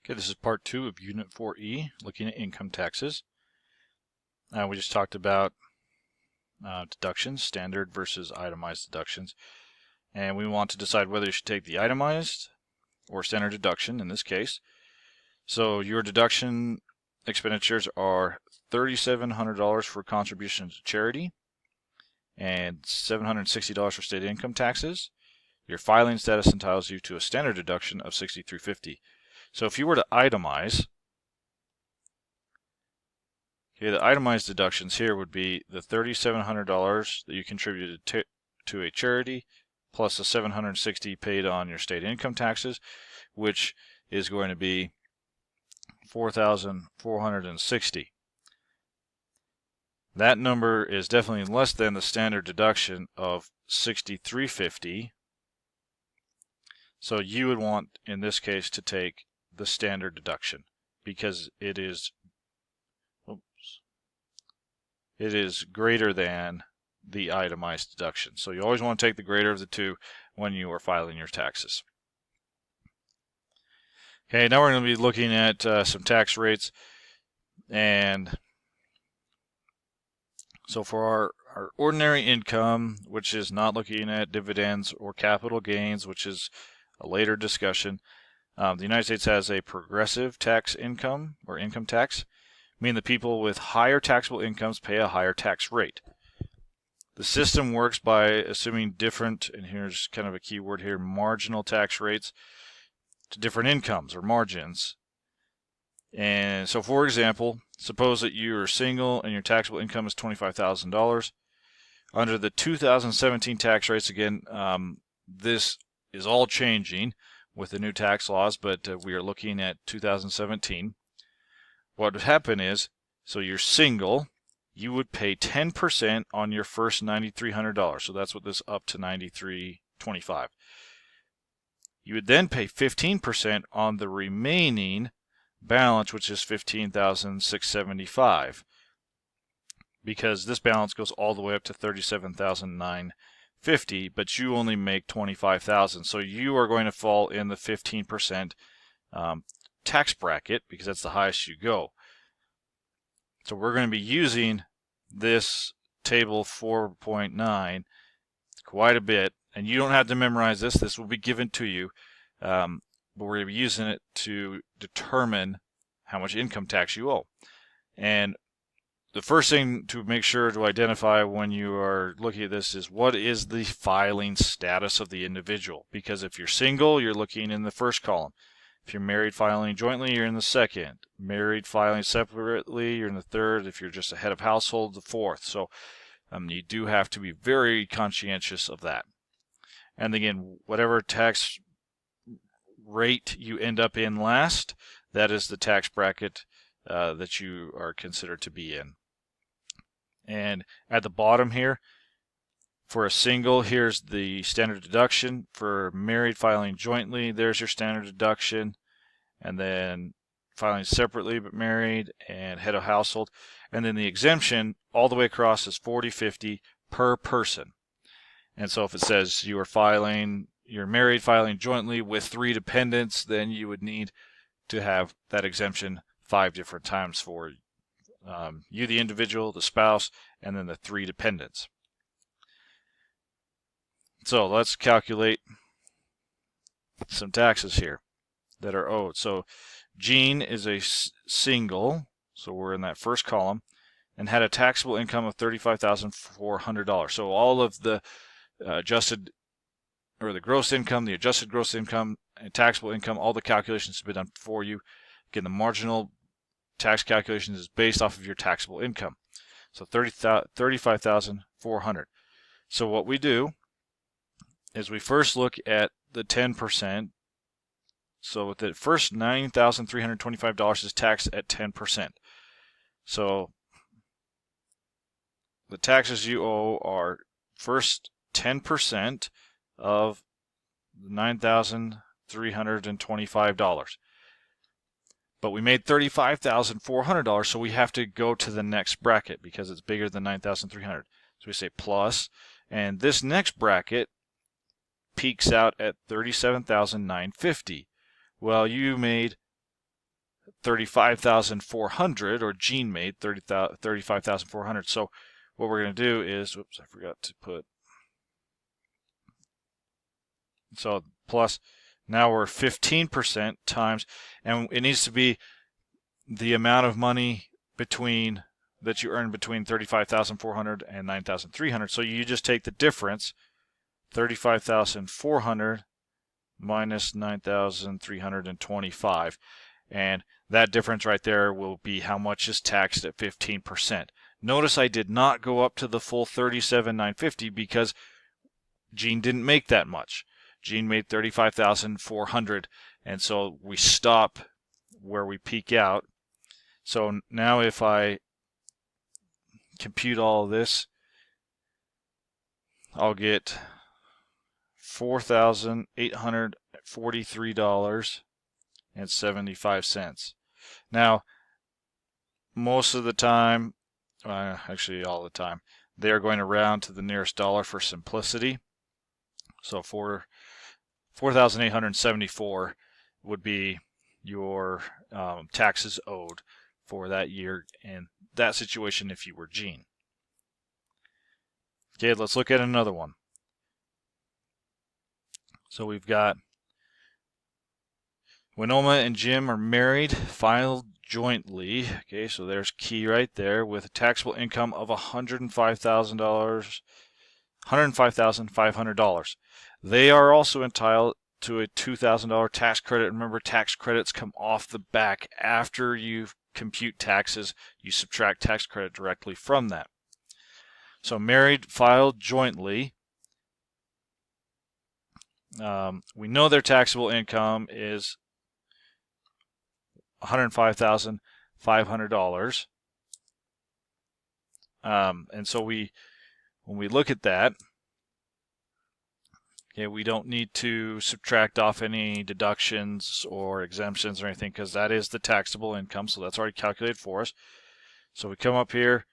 Okay, this is part 2 of Unit 4E, looking at income taxes. We just talked about deductions, standard versus itemized deductions. And we want to decide whether you should take the itemized or standard deduction in this case. So your deduction expenditures are $3,700 for contribution to charity and $760 for state income taxes. Your filing status entitles you to a standard deduction of $6,350. So if you were to itemize, okay, the itemized deductions here would be the $3,700 that you contributed to a charity, plus the $760 paid on your state income taxes, which is going to be $4,460. That number is definitely less than the standard deduction of $6,350. So you would want, in this case, to take the standard deduction because it is greater than the itemized deduction. So you always want to take the greater of the two when you are filing your taxes. Okay, now we're going to be looking at some tax rates. And so for our ordinary income, which is not looking at dividends or capital gains, which is a later discussion, the United States has a progressive tax income or income tax, meaning the people with higher taxable incomes pay a higher tax rate. The system works by assuming different, and here's kind of a key word here, marginal tax rates to different incomes or margins. And so, for example, suppose that you are single and your taxable income is $25,000. Under the 2017 tax rates, again, this is all changing with the new tax laws, but we are looking at 2017. What would happen is, so you're single, you would pay 10% on your first $9,300. So that's what this up to $9,325. You would then pay 15% on the remaining balance, which is $15,675, because this balance goes all the way up to $37,950, but you only make $25,000. So you are going to fall in the 15% tax bracket because that's the highest you go. So we're going to be using this table 4.9 quite a bit, and you don't have to memorize this. This will be given to you, but we're going to be using it to determine how much income tax you owe. And the first thing to make sure to identify when you are looking at this is what is the filing status of the individual. Because if you're single, you're looking in the first column. If you're married filing jointly, you're in the second. Married filing separately, you're in the third. If you're just a head of household, the fourth. So you do have to be very conscientious of that. And again, whatever tax rate you end up in last, that is the tax bracket that you are considered to be in. And at the bottom here, for a single, here's the standard deduction. For married filing jointly, there's your standard deduction. And then filing separately but married and head of household. And then the exemption all the way across is $40.50 per person. And so if it says you're married filing jointly with 3 dependents, then you would need to have that exemption 5 different times for you, the individual, the spouse, and then the 3 dependents. So let's calculate some taxes here that are owed. So Jean is a single, so we're in that first column, and had a taxable income of $35,400. So all of the adjusted, or the gross income, the adjusted gross income, and taxable income, all the calculations have been done for you. Again, the marginal tax calculation is based off of your taxable income. So $35,400. So what we do is we first look at the 10%. So the first $9,325 is taxed at 10%. So the taxes you owe are first 10% of $9,325. But we made $35,400, so we have to go to the next bracket because it's bigger than $9,300. So we say plus, and this next bracket peaks out at $37,950. Well, you made $35,400, or Gene made $35,400. So what we're going to do is, whoops, I forgot to put, so plus, now we're 15% times, and it needs to be the amount of money between that you earn between $35,400 and $9,300. So you just take the difference, $35,400 minus $9,325, and that difference right there will be how much is taxed at 15%. Notice I did not go up to the full $37,950 because Gene didn't make that much. Gene made $35,400, and so we stop where we peak out. So now if I compute all of this, I'll get $4,843.75. Now, most of the time, actually all the time, they are going to round to the nearest dollar for simplicity. So for $4,874 would be your taxes owed for that year in that situation if you were Gene. Okay, let's look at another one. So we've got Winoma and Jim are married, filed jointly. Okay, so there's key right there, with a taxable income of $105,500. They are also entitled to a $2,000 tax credit. Remember, tax credits come off the back after you compute taxes. You subtract tax credit directly from that. So married, filed jointly. We know their taxable income is $105,500. And so when we look at that, okay, we don't need to subtract off any deductions or exemptions or anything because that is the taxable income, so that's already calculated for us. So we come up here,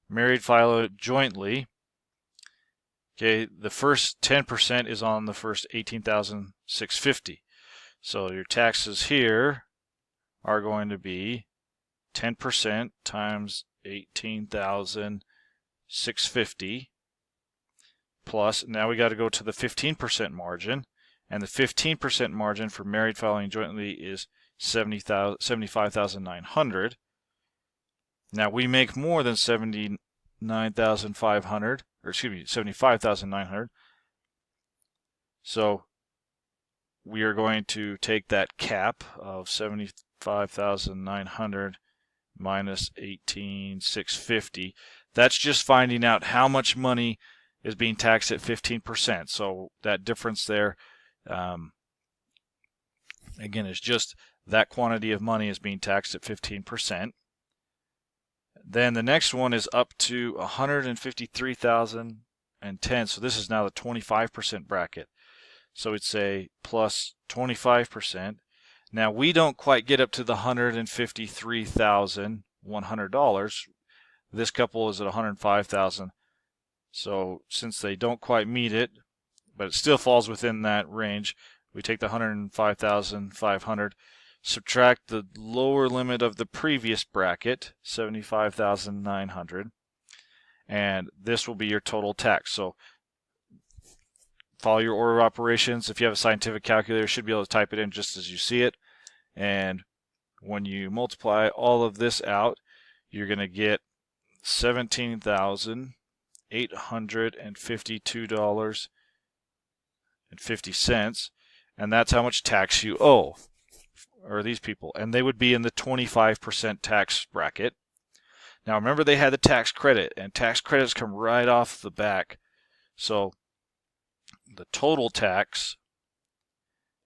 married, file jointly. Okay, the first 10% is on the first $18,650. So your taxes here are going to be 10% times $18,650 plus, now we got to go to the 15% margin, and the 15% margin for married filing jointly is $75,900. Now we make more than $79,500, or excuse me, $75,900. So we are going to take that cap of $75,900 minus $18,650. That's just finding out how much money is being taxed at 15%. So that difference there, again, is just that quantity of money is being taxed at 15%. Then the next one is up to $153,010. So this is now the 25% bracket. So it's a plus 25%. Now we don't quite get up to the $153,100. This couple is at $105,000. So since they don't quite meet it, but it still falls within that range, we take the $105,500, subtract the lower limit of the previous bracket, $75,900, and this will be your total tax. So follow your order of operations. If you have a scientific calculator, you should be able to type it in just as you see it. And when you multiply all of this out, you're going to get $17,852.50, and that's how much tax you owe, or these people, and they would be in the 25% tax bracket. Now remember, they had the tax credit, and tax credits come right off the back. So the total tax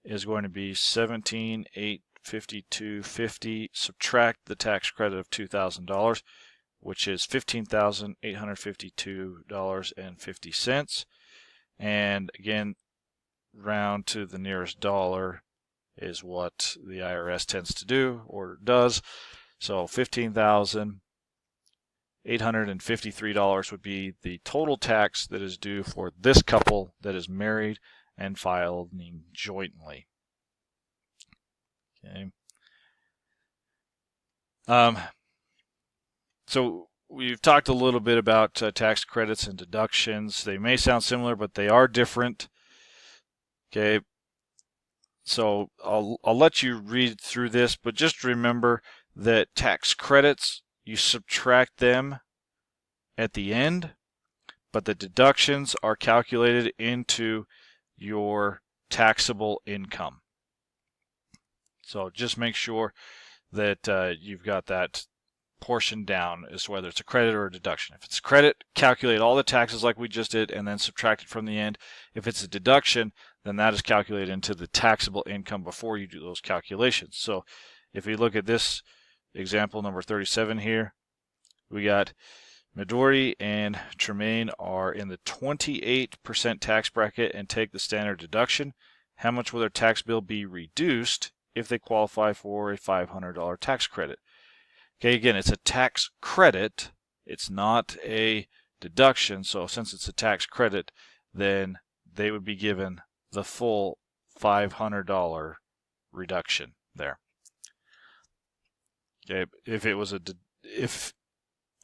is going to be $17,852.50, subtract the tax credit of $2,000, which is $15,852.50. And again, round to the nearest dollar is what the IRS tends to do, or does. So $15,853 would be the total tax that is due for this couple that is married and filing jointly. Okay. So we've talked a little bit about tax credits and deductions. They may sound similar, but they are different. Okay. So I'll let you read through this, but just remember that tax credits, you subtract them at the end, but the deductions are calculated into your taxable income. So just make sure that you've got that portion down as to whether it's a credit or a deduction. If it's a credit, calculate all the taxes like we just did and then subtract it from the end. If it's a deduction, then that is calculated into the taxable income before you do those calculations. So if we look at this example number 37 here, we got Midori and Tremaine are in the 28% tax bracket and take the standard deduction. How much will their tax bill be reduced if they qualify for a $500 tax credit? Okay, again, it's a tax credit. It's not a deduction. So since it's a tax credit, then they would be given the full $500 reduction there. Okay, if it was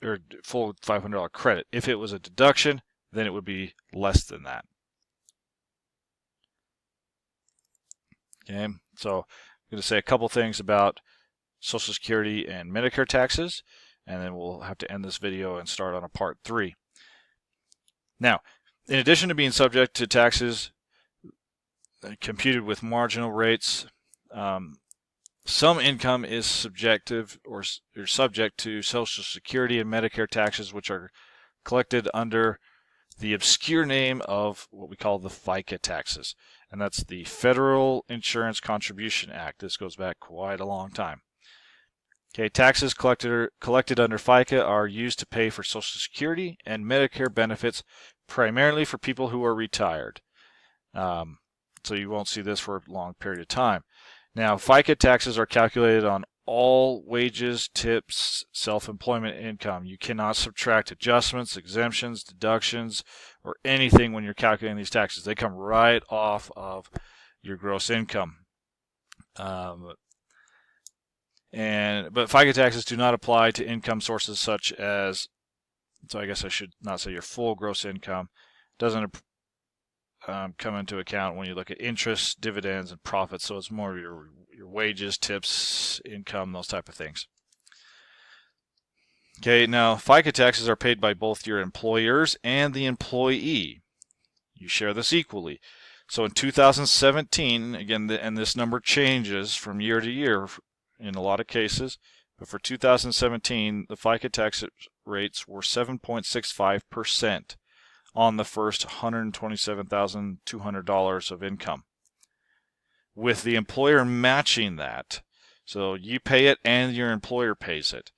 or full $500 credit. If it was a deduction, then it would be less than that. Okay, so I'm going to say a couple things about Social Security and Medicare taxes, and then we'll have to end this video and start on a part 3. Now, in addition to being subject to taxes computed with marginal rates, some income is subjective or subject to Social Security and Medicare taxes, which are collected under the obscure name of what we call the Fica taxes, and that's the Federal Insurance Contribution Act. This goes back quite a long time. Okay, taxes collected under FICA are used to pay for Social Security and Medicare benefits, primarily for people who are retired. So you won't see this for a long period of time. Now, FICA taxes are calculated on all wages, tips, self-employment income. You cannot subtract adjustments, exemptions, deductions, or anything when you're calculating these taxes. They come right off of your gross income. But FICA taxes do not apply to income sources such as, so I guess I should not say your full gross income. Doesn't come into account when you look at interest, dividends, and profits. So it's more of your wages, tips, income, those type of things. Okay, now FICA taxes are paid by both your employers and the employee. You share this equally. So in 2017, again, and this number changes from year to year in a lot of cases, but for 2017, the FICA tax rates were 7.65% on the first $127,200 of income, with the employer matching that. So you pay it and your employer pays it.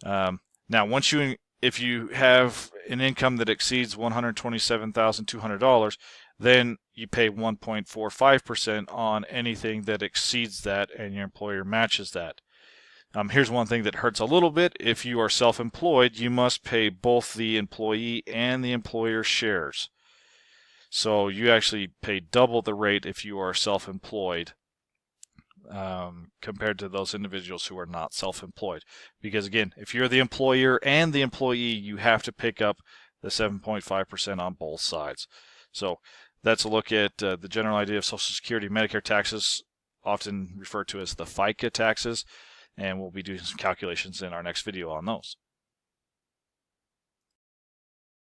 Now, if you have an income that exceeds $127,200, then you pay 1.45% on anything that exceeds that, and your employer matches that. Here's one thing that hurts a little bit. If you are self-employed, you must pay both the employee and the employer shares. So you actually pay double the rate if you are self-employed compared to those individuals who are not self-employed. Because again, if you're the employer and the employee, you have to pick up the 7.5% on both sides. So that's a look at the general idea of Social Security, Medicare taxes, often referred to as the FICA taxes. And we'll be doing some calculations in our next video on those.